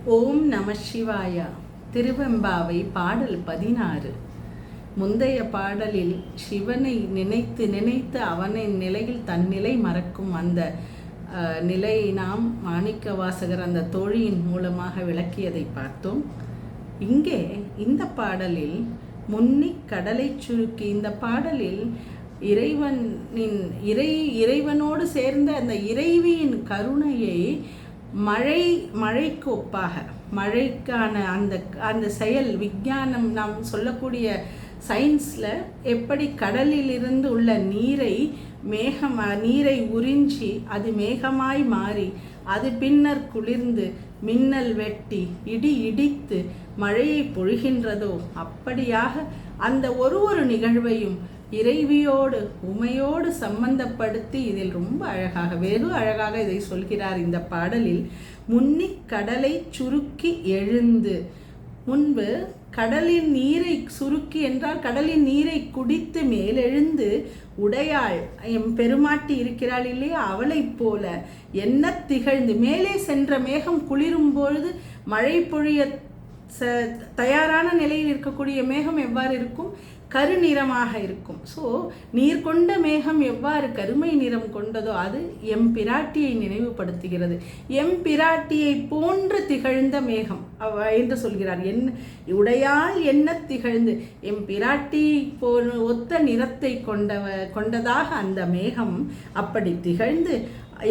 ஓம் நம சிவாய. திருவெம்பாவை பாடல் 16. முந்தைய பாடலில் சிவனை நினைத்து நினைத்து அவனின் நிலையில் தன்னிலை மறக்கும் அந்த நிலையை நாம் மாணிக்கவாசகர் அந்த தோழியின் மூலமாக விளக்கியதை பார்த்தோம். இங்கே இந்த பாடலில் முன்னிக் கடலை சுருக்கி இந்த பாடலில் இறைவனோடு சேர்ந்த அந்த இறைவியின் கருணையை மழைக்கு ஒப்பாக, மழைக்கான அந்த செயல் விஞ்ஞானம் நாம் சொல்லக்கூடிய சயின்ஸில் எப்படி கடலிலிருந்து உள்ள நீரை உறிஞ்சி அது மேகமாய் மாறி அது பின்னர் குளிர்ந்து மின்னல் வெட்டி இடி இடித்து மழையை பொழிகின்றதோ அப்படியாக அந்த ஒரு நிகழ்வையும் இறைவியோடு உமையோடு சம்பந்தப்படுத்தி இதில் ரொம்ப வெகு அழகாக இதை சொல்கிறார். இந்த பாடலில் முன்னிக் கடலை சுருக்கி எழுந்து, முன்பு கடலின் நீரை சுருக்கி என்றால் கடலின் நீரை குடித்து மேலெழுந்து உடையாள் எம் பெருமாட்டி இருக்கிறாள் இல்லையா, அவளைப் போல என்ன திகழ்ந்து மேலே சென்ற மேகம் குளிரும் பொழுது மழை பொழிய தயாரான நிலையில் இருக்கக்கூடிய மேகம் எவ்வாறு இருக்கும்? கருநிறமாக இருக்கும். ஸோ நீர் கொண்ட மேகம் எவ்வாறு கருமை நிறம் கொண்டதோ அது எம் பிராட்டியை நினைவுபடுத்துகிறது. எம் பிராட்டியை போன்று திகழ்ந்த மேகம் என்று சொல்கிறார். உடையால் என்ன திகழ்ந்து எம் பிராட்டி ஒத்த நிறத்தை கொண்டதாக அந்த மேகம் அப்படி திகழ்ந்து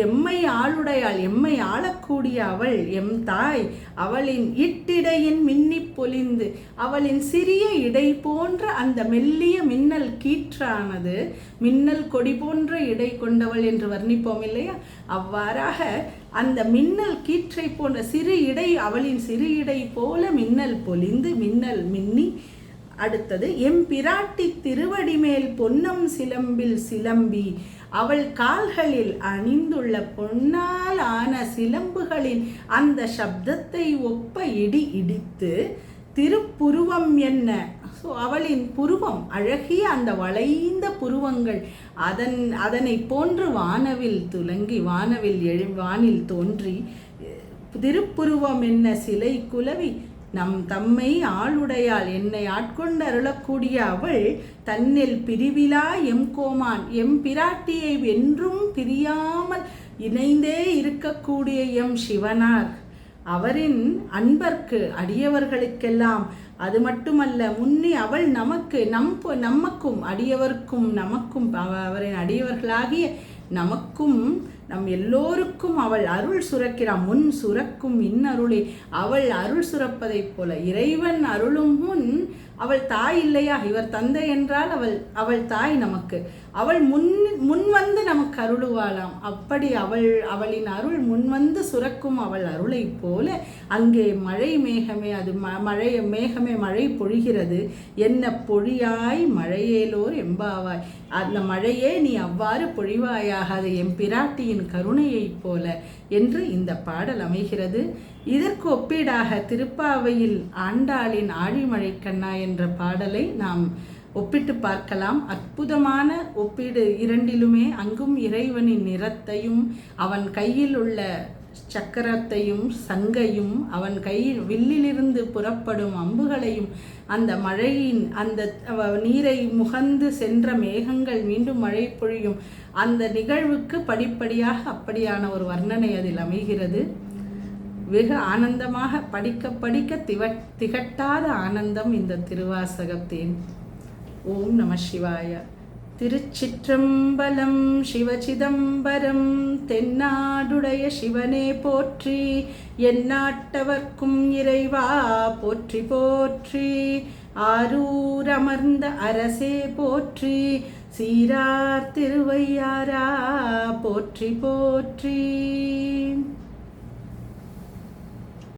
எம்மை ஆளுடையாள், எம்மை ஆளக்கூடிய அவள் எம் தாய், அவளின் இட்டிடையின் மின்னி பொலிந்து அவளின் சிறிய இடை போன்ற அந்த மெல்லிய மின்னல் கீற்றானது மின்னல் கொடி போன்ற இடை கொண்டவள் என்று வர்ணிப்போம் இல்லையா, அவ்வாறாக அந்த மின்னல் கீற்றை போன்ற சிறு இடை, அவளின் சிறு இடை போல மின்னல் பொலிந்து மின்னல் மின்னி. அடுத்தது எம் பிராட்டி திருவடி மேல் பொன்னம் சிலம்பில் சிலம்பி, அவள் கால்களில் அணிந்துள்ள பொன்னால் ஆன சிலம்புகளின் அந்த சப்தத்தை ஒப்ப இடி இடித்து திருப்புருவம் என்ன. ஸோ அவளின் புருவம் அழகிய அந்த வளைந்த புருவங்கள் அதனை போன்று வானவில் துலங்கி வானில் தோன்றி திருப்புருவம் என்ன சிலை குலவி நம் தம்மை ஆளுடையாள் என்னை ஆட்கொண்டு அருளக்கூடிய அவள் தன்னில் பிரிவிலா எம் கோமான், எம் பிராட்டியை என்றும் பிரியாமல் இணைந்தே இருக்கக்கூடிய எம் சிவனார், அவரின் அன்பர்க்கு அடியவர்களுக்கெல்லாம். அது மட்டுமல்ல, முன்னே அவள் நமக்கும் அடியவர்க்கும் நமக்கும் அவரின் அடியவர்களாகிய நமக்கும் நம் எல்லோருக்கும் அவள் அருள் சுரக்கிறாள். முன் சுரக்கும் இன்னருளே, அவள் அருள் சுரப்பதைப் போல இறைவன் அருளும் முன் அவள் தாய் இல்லையா, இவர் தந்தை என்றால் அவள் தாய் நமக்கு, அவள் முன்வந்து நமக்கு அருளுவாளாம். அப்படி அவளின் அருள் முன்வந்து சுரக்கும் அவள் அருளை போல அங்கே மழை மேகமே மழை பொழிகிறது. என்ன பொழியாய் மழையேலோர் எம்பாவாய், அந்த மழையே நீ அவ்வாறு பொழிவாயாக, அது எம் பிராட்டியின் கருணையைப் போல என்று இந்த பாடல் அமைகிறது. இதற்கு ஒப்பீடாக திருப்பாவையில் ஆண்டாளின் ஆழிமழை கண்ணா என்ற பாடலை நாம் ஒப்பிட்டு பார்க்கலாம். அற்புதமான ஒப்பீடு இரண்டிலுமே. அங்கும் இறைவனின் நிறத்தையும் அவன் கையில் உள்ள சக்கரத்தையும் சங்கையும் அவன் கையில் வில்லிலிருந்து புறப்படும் அம்புகளையும் அந்த மழையின் அந்த நீரை முகந்து சென்ற மேகங்கள் மீண்டும் மழை பொழியும் அந்த நிகழ்வுக்கு படிப்படியாக அப்படியான ஒரு வர்ணனை அதில் அமைகிறது. வெகு ஆனந்தமாக படிக்க திகட்டாத ஆனந்தம் இந்த திருவாசகத்தேன். ஓம் நம சிவாய. திருச்சிற்றம்பலம். சிவசிதம்பரம். தென்னாடுடைய சிவனே போற்றி, எந்நாட்டவர்க்கும் இறைவா போற்றி போற்றி. ஆரூர் அமர்ந்த அரசே போற்றி, சீரார் திருவையாரா போற்றி போற்றி.